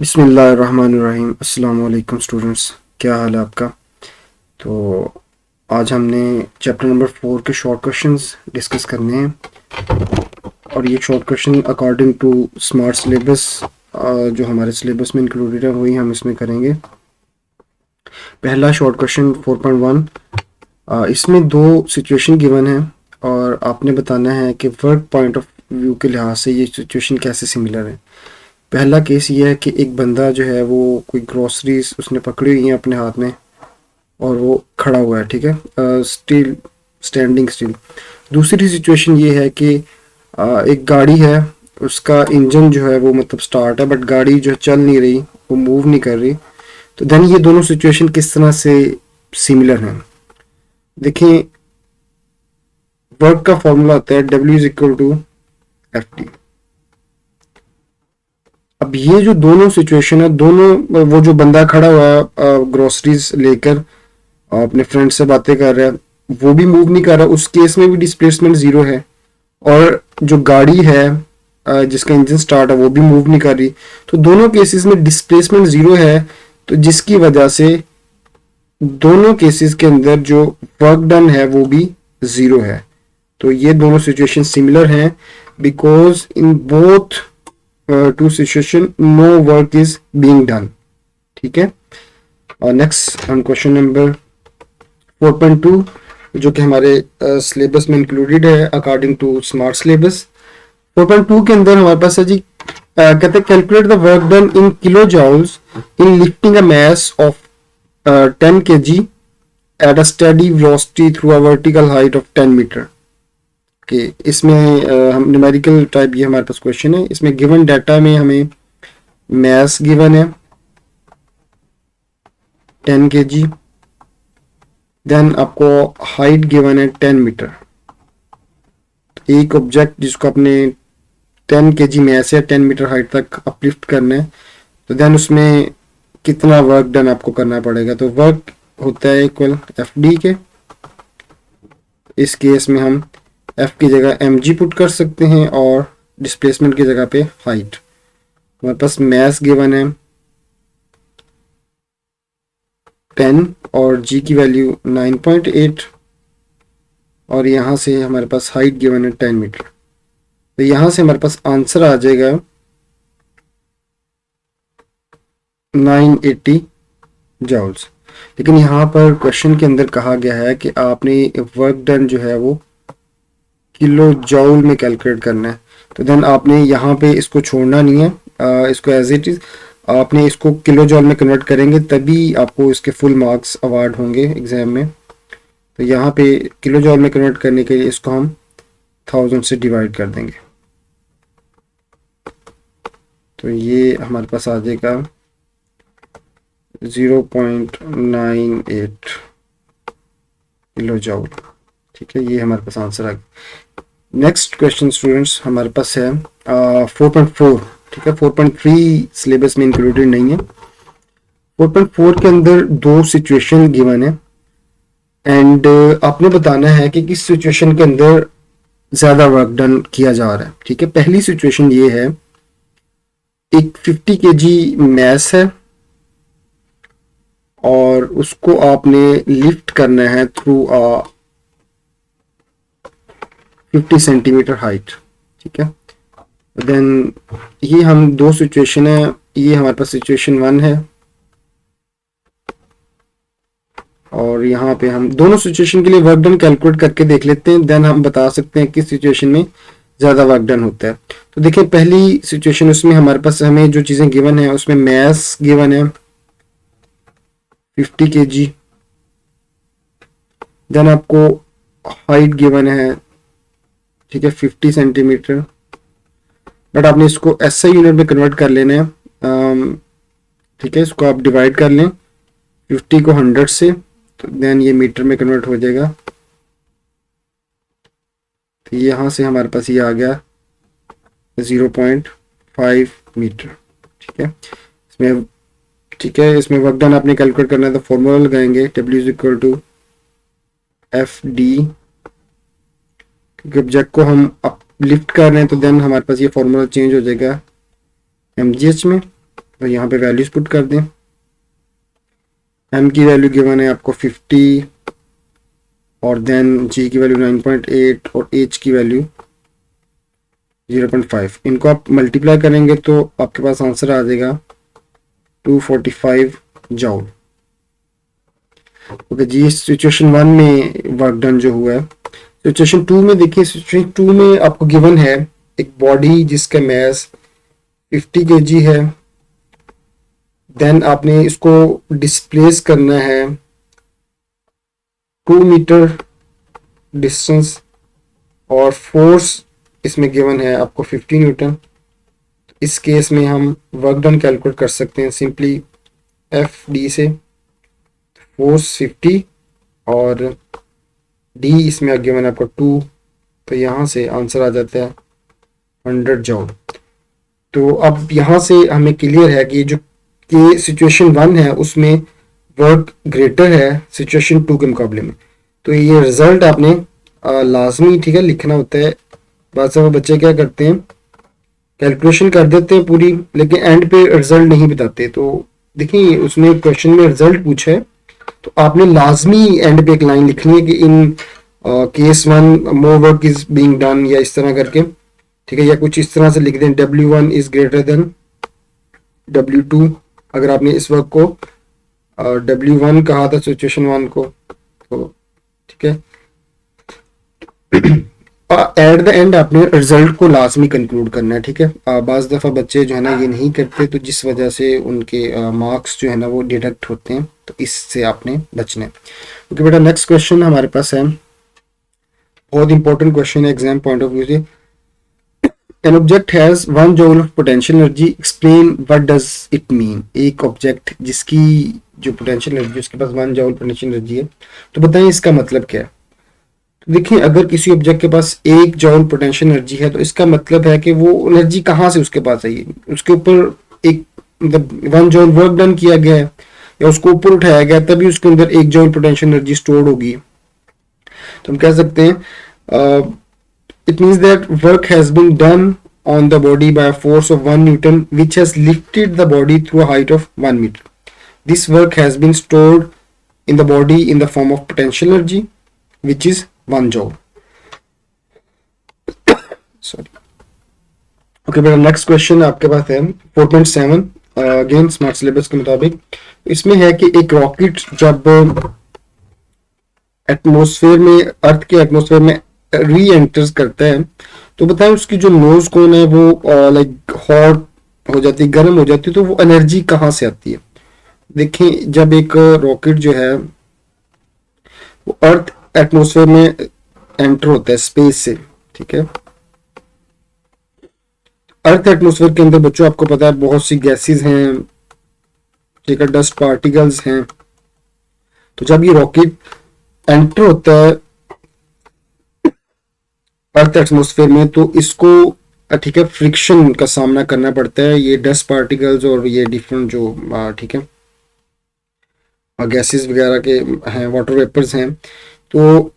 बिस्मिल्लाहिर्रहमानिर्रहीम। अस्सलाम वालेकुम स्टूडेंट्स, क्या हाल है आपका। तो आज हमने चैप्टर नंबर 4 के शॉर्ट क्वेश्चंस डिस्कस करने हैं और ये short question according to smart syllabus जो हमारे सिलेबस में इंक्लूडेड है वही हम इसमें करेंगे। पहला शॉर्ट क्वेश्चन 4.1, इसमें दो सिचुएशन गिवन है और आपने बताना है कि वर्क पॉइंट ऑफ व्यू के लिहाज से ये सिचुएशन कैसे सिमिलर है। पहला केस ये है कि एक बंदा जो है वो कोई ग्रोसरीज उसने पकड़ी हुई है अपने हाथ में और वो खड़ा हुआ है, ठीक है, स्टिल स्टैंडिंग स्टिल। दूसरी सिचुएशन ये है कि एक गाड़ी है, उसका इंजन जो है वो मतलब स्टार्ट है बट गाड़ी जो है चल नहीं रही, वो मूव नहीं कर रही। तो देन ये दोनों सिचुएशन किस तरह से सिमिलर हैं। देखिए, वर्क का फॉर्मूला होता है W=FD। अब ये जो दोनों सिचुएशन है, दोनों वो जो बंदा खड़ा हुआ है ग्रोसरीज लेकर अपने फ्रेंड से बातें कर रहा है, वो भी मूव नहीं कर रहा, उस केस में भी डिस्प्लेसमेंट जीरो है। और जो गाड़ी है जिसका इंजन स्टार्ट है वो भी मूव नहीं कर रही। तो दोनों केसेस में डिस्प्लेसमेंट जीरो है, तो जिसकी वजह से दोनों केसेस के अंदर जो वर्क डन है वो भी जीरो है। तो ये दोनों सिचुएशन सिमिलर हैं because in both two situation no work is being done, ठीक है। और नेक्स्ट हम क्वेश्चन नंबर 4.2 जो कि हमारे सिलेबस में इंक्लूडेड है अकॉर्डिंग टू स्मार्ट सिलेबस। 4.2 के अंदर हमारे पास है जी, कहते हैं calculate the work done in kilo joules in lifting a mass of 10 kg at a steady velocity through a vertical height of 10 metre. कि इसमें हम न्यूमेरिकल टाइप, ये हमारे पास क्वेश्चन है। इसमें गिवन डाटा में हमें मास गिवन है 10 kg, देन आपको हाइट गिवन है 10 मीटर। एक ऑब्जेक्ट जिसको अपने 10 kg मास या 10 मीटर हाइट तक अपलिफ्ट करना है, तो देन उसमें कितना वर्क डन आपको करना पड़ेगा। तो वर्क होता है इक्वल FD के। इस केस में हम F की जगह mg पुट कर सकते हैं और डिस्प्लेसमेंट की जगह पे हाइट। हमारे पास मास गिवन है 10 और g की वैल्यू 9.8 और यहाँ से हमारे पास हाइट गिवन है 10 मीटर। तो यहाँ से हमारे पास आंसर आ जाएगा 980 जॉल्स। लेकिन यहाँ पर क्वेश्चन के अंदर कहा गया है कि आपने वर्क डन जो है वो किलो जॉल में कैलकुलेट करना है। तो देन आपने यहाँ पे इसको छोड़ना नहीं है, इसको एज इट इज आपने इसको किलो जॉल में कन्वर्ट करेंगे तभी आपको इसके फुल मार्क्स अवार्ड होंगे एग्जाम में। तो यहाँ पे किलो जॉल में कन्वर्ट करने के लिए इसको हम 1000 से डिवाइड कर देंगे। तो ये हमारे पास आ जाएगा 0.98 किलो जॉल, ठीक है। ये हमारे पास आंसर आ गया। नेक्स्ट क्वेश्चन स्टूडेंट्स हमारे पास है 4.4, ठीक है। 4.3 सिलेबस में इंक्लूडेड नहीं है। 4.4 के अंदर दो सिचुएशन गिवन है एंड आपने बताना है कि किस सिचुएशन के अंदर ज़्यादा वर्क डन किया जा रहा है, ठीक है। पहली सिचुएशन ये है, एक 50 kg मैस है और उसको आपने लिफ्ट करना है थ्रू 50 सेंटीमीटर हाइट, ठीक है। देन ये हम दो सिचुएशन है, ये हमारे पास सिचुएशन 1 है और यहाँ पे हम दोनों सिचुएशन के लिए वर्क डन कैलकुलेट करके देख लेते हैं, देन हम बता सकते हैं किस सिचुएशन में ज़्यादा वर्क डन होता है। तो देखिए, पहली सिचुएशन उसमें हमारे पास हमें जो चीज़ें गिवन है उसमें मास गिवन है 50 kg, देन आपको हाइट गिवन है, ठीक है, 50 सेंटीमीटर। बट आपने इसको SI यूनिट में कन्वर्ट कर लेना है, ठीक है। इसको आप डिवाइड कर लें 50 को 100 से, तो देन ये मीटर में कन्वर्ट हो जाएगा। तो यहाँ से हमारे पास ये आ गया 0.5 मीटर, ठीक है। इसमें, ठीक है, इसमें वर्क डन आपने कैलकुलेट करना है तो फॉर्मूला लगाएंगे W=FD। क्योंकि ऑब्जेक्ट को हम अप लिफ्ट कर रहे हैं तो देन हमारे पास ये फॉर्मूला चेंज हो जाएगा MGH में। तो यहाँ पे वैल्यूज पुट कर दें। m की वैल्यू गिवन है आपको 50 और देन g की वैल्यू 9.8 और h की वैल्यू 0.5। इनको आप मल्टीप्लाई करेंगे तो आपके पास आंसर आ जाएगा 245 जॉल। ओके जी, सिचुएशन 1 में वर्क डन जो हुआ है। सिचुएशन 2 में देखिए, सिचुएशन 2 में आपको गिवन है एक बॉडी जिसका मास 50 kg है। देन आपने इसको डिस्प्लेस करना है 2 मीटर डिस्टेंस और फोर्स इसमें गिवन है आपको 50 न्यूटन। इस केस में हम वर्क डन कैलकुलेट कर सकते हैं सिंपली एफ डी से। फोर्स 50 और डी इसमें गिवन है आपको 2, तो यहाँ से आंसर आ जाता है 100 जॉल। तो अब यहाँ से हमें क्लियर है कि जो कि सिचुएशन 1 है उसमें वर्क ग्रेटर है सिचुएशन 2 के मुकाबले में। तो ये रिजल्ट आपने लाजमी ठीक है लिखना होता है। बहुत सारे बच्चे क्या करते हैं, कैलकुलेशन कर देते हैं पूरी, लेकिन एंड पे रिजल्ट नहीं बताते। तो देखिए उसने क्वेश्चन में रिजल्ट पूछा है, तो आपने लाजमी एंड पे एक लाइन लिखनी है कि in case 1 more work is being done, या इस तरह करके ठीक है, या कुछ इस तरह से लिख दें W1 is greater than W2। अगर आपने इस वर्क को W1 कहा था सिचुएशन 1 को, तो ठीक है एट द एंड आपने रिजल्ट को लाजमी कंक्लूड करना है। ठीक है, बाज़ दफ़ा बच्चे जो है ना ये नहीं करते, तो जिस वजह से उनके मार्क्स जो है ना वो डिडक्ट होते हैं, तो इससे आपने बचना है। ओके बेटा, नेक्स्ट क्वेश्चन हमारे पास है, बहुत इंपॉर्टेंट क्वेश्चन है एग्जाम पॉइंट ऑफ व्यू से। An object has 1 joule of potential energy. Explain what does it mean. एक ऑब्जेक्ट जिसकी जो पोटेंशियल एनर्जी उसके पास 1 जॉल पोटेंशियल एनर्जी है, तो बताएं इसका मतलब क्या है। तो देखिए अगर किसी ऑब्जेक्ट के पास 1 जॉल पोटेंशियल एनर्जी है, तो इसका मतलब है कि वो एनर्जी कहाँ से उसके पास आई है, उसके ऊपर एक मतलब 1 जॉल वर्क डन किया गया है या उसको ऊपर उठाया गया, तभी उसके अंदर 1 जॉल पोटेंशियल एनर्जी स्टोर होगी। तो हम कह सकते हैं it means that work has been done on the body by a force of 1 Newton which has lifted the body through a height of 1 meter. This work has been stored in the body in the form of potential energy which is 1 joule. Sorry. Okay, बेटा next question आपके पास है 4.7 again smart syllabus के मुताबिक। इसमें है कि एक rocket जब एटमॉस्फेयर में, अर्थ के एटमॉस्फेयर में री एंटर्स करता है, तो बताएं उसकी जो नोज कोन है वो लाइक हॉट हो जाती है, गर्म हो जाती है, तो वो एनर्जी कहाँ से आती है। देखें जब एक रॉकेट जो है वो अर्थ एटमॉस्फेयर में एंटर होता है स्पेस से, ठीक है, अर्थ एटमॉस्फेयर के अंदर बच्चों आपको पता है बहुत सी गैसेस हैं, ठीक है, डस्ट पार्टिकल्स हैं। तो जब ये रॉकेट एंटर होता है अर्थ एटमॉस्फेयर में, तो इसको ठीक है फ्रिक्शन का सामना करना पड़ता है, ये डस्ट पार्टिकल्स और ये डिफरेंट जो ठीक है गैसेस वगैरह के हैं, वाटर वेपर्स हैं। तो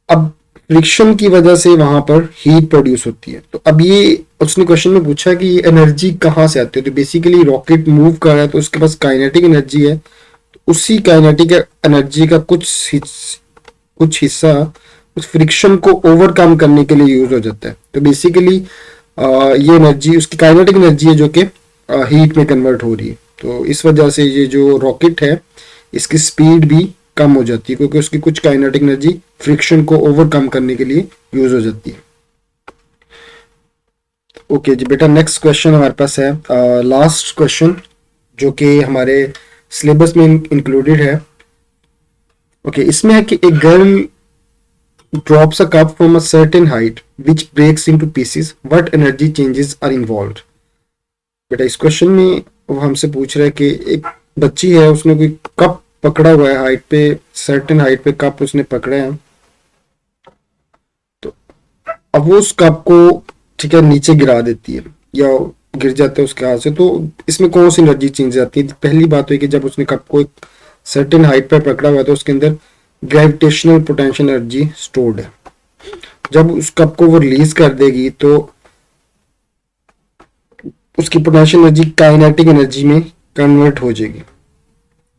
अब फ्रिक्शन की वजह से वहां पर हीट प्रोड्यूस होती है। तो अब ये उसने क्वेश्चन में पूछा कि ये एनर्जी कहाँ से आती है। तो बेसिकली रॉकेट मूव कर रहा है तो उसके पास काइनेटिक एनर्जी है, तो उसी काइनेटिक एनर्जी का कुछ हिस्सा उस फ्रिक्शन को ओवरकम करने के लिए यूज हो जाता है। तो बेसिकली ये एनर्जी उसकी काइनेटिक एनर्जी है जो कि हीट में कन्वर्ट हो रही है। तो इस वजह से ये जो रॉकेट है इसकी स्पीड भी कम हो जाती है, क्योंकि उसकी कुछ काइनेटिक एनर्जी फ्रिक्शन को ओवरकम करने के लिए यूज हो जाती है। ओके जी बेटा, नेक्स्ट क्वेश्चन हमारे पास है लास्ट क्वेश्चन जो कि हमारे सिलेबस में इंक्लूडेड है। ओके, इसमें है कि एक girl drops a cup from a certain height which breaks into pieces. What energy changes are involved? बेटा इस क्वेश्चन में वो हमसे पूछ रहा है कि एक बच्ची है, उसने कोई कप पकड़ा हुआ है हाइट पे, सर्टेन हाइट पे कप उसने पकड़ा है, तो अब वो उस कप को ठीक है नीचे गिरा देती है या गिर जाता है उसके हाथ से। तो इसमें कौन सी एनर्जी चेंज आती है। पहली बात हुई कि जब उसने कप को एक सर्टेन हाइट पे पकड़ा हुआ है तो उसके अंदर ग्रेविटेशनल पोटेंशियल एनर्जी स्टोर्ड है। जब उस कप को वो रिलीज कर देगी तो उसकी पोटेंशियल एनर्जी काइनेटिक एनर्जी में कन्वर्ट हो जाएगी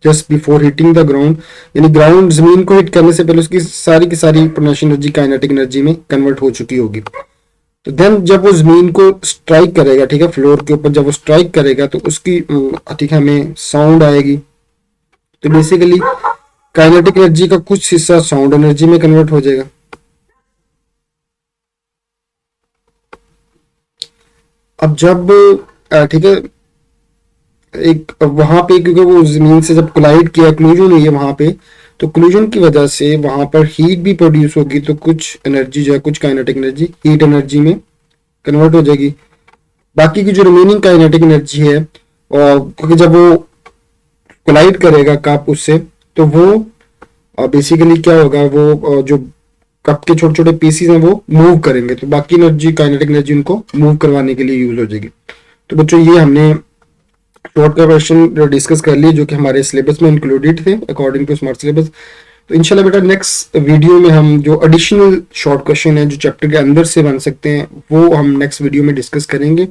just before hitting the ground, यानी ग्राउंड जमीन को हिट करने से पहले उसकी सारी की सारी पोटेंशियल एनर्जी काइनेटिक एनर्जी में कन्वर्ट हो चुकी होगी। तो देन जब वो जमीन को स्ट्राइक करेगा, ठीक है, फ्लोर के ऊपर जब वो स्ट्राइक करेगा तो उसकी ठीक है हमें साउंड आएगी। तो बेसिकली काइनेटिक एनर्जी का कुछ हिस्सा साउंड एनर्जी में कन्वर्ट हो जाएगा। अब जब ठीक है एक वहां पे, क्योंकि वो जमीन से जब कोलाइड किया, क्लूजन हुई है वहां पे, तो क्लूजन की वजह से वहां पर हीट भी प्रोड्यूस होगी, तो कुछ एनर्जी जो है, कुछ काइनेटिक एनर्जी हीट एनर्जी में कन्वर्ट हो जाएगी। बाकी की जो रिमेनिंग काइनेटिक एनर्जी है, और क्योंकि जब वो कोलाइड करेगा कप उससे, तो वो बेसिकली क्या होगा, वो जो कप के छोटे छोटे पीसीज हैं वो मूव करेंगे, तो बाकी एनर्जी काइनेटिक एनर्जी उनको मूव करवाने के लिए यूज हो जाएगी। तो बच्चों ये हमने शॉर्ट का क्वेश्चन डिस्कस कर लिए जो कि हमारे सिलेबस में इंक्लूडेड थे अकॉर्डिंग टू स्मार्ट सिलेबस। तो इंशाल्लाह बेटा नेक्स्ट वीडियो में हम जो एडिशनल शॉर्ट क्वेश्चन है जो चैप्टर के अंदर से बन सकते हैं वो हम नेक्स्ट वीडियो में डिस्कस करेंगे।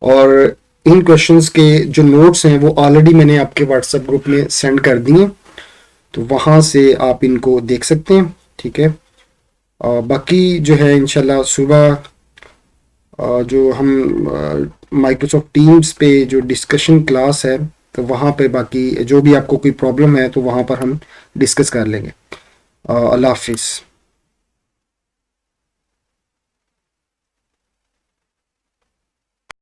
और इन क्वेश्चंस के जो नोट्स हैं वो ऑलरेडी मैंने आपके व्हाट्सएप ग्रुप में सेंड कर दिए, तो वहाँ से आप इनको देख सकते हैं, ठीक है। बाकी जो है इंशाल्लाह सुबह जो हम माइक्रोसॉफ्ट टीम्स पे जो डिस्कशन क्लास है, तो वहाँ पे बाकी जो भी आपको कोई प्रॉब्लम है तो वहाँ पर हम डिस्कस कर लेंगे। अल्लाह हाफिज़।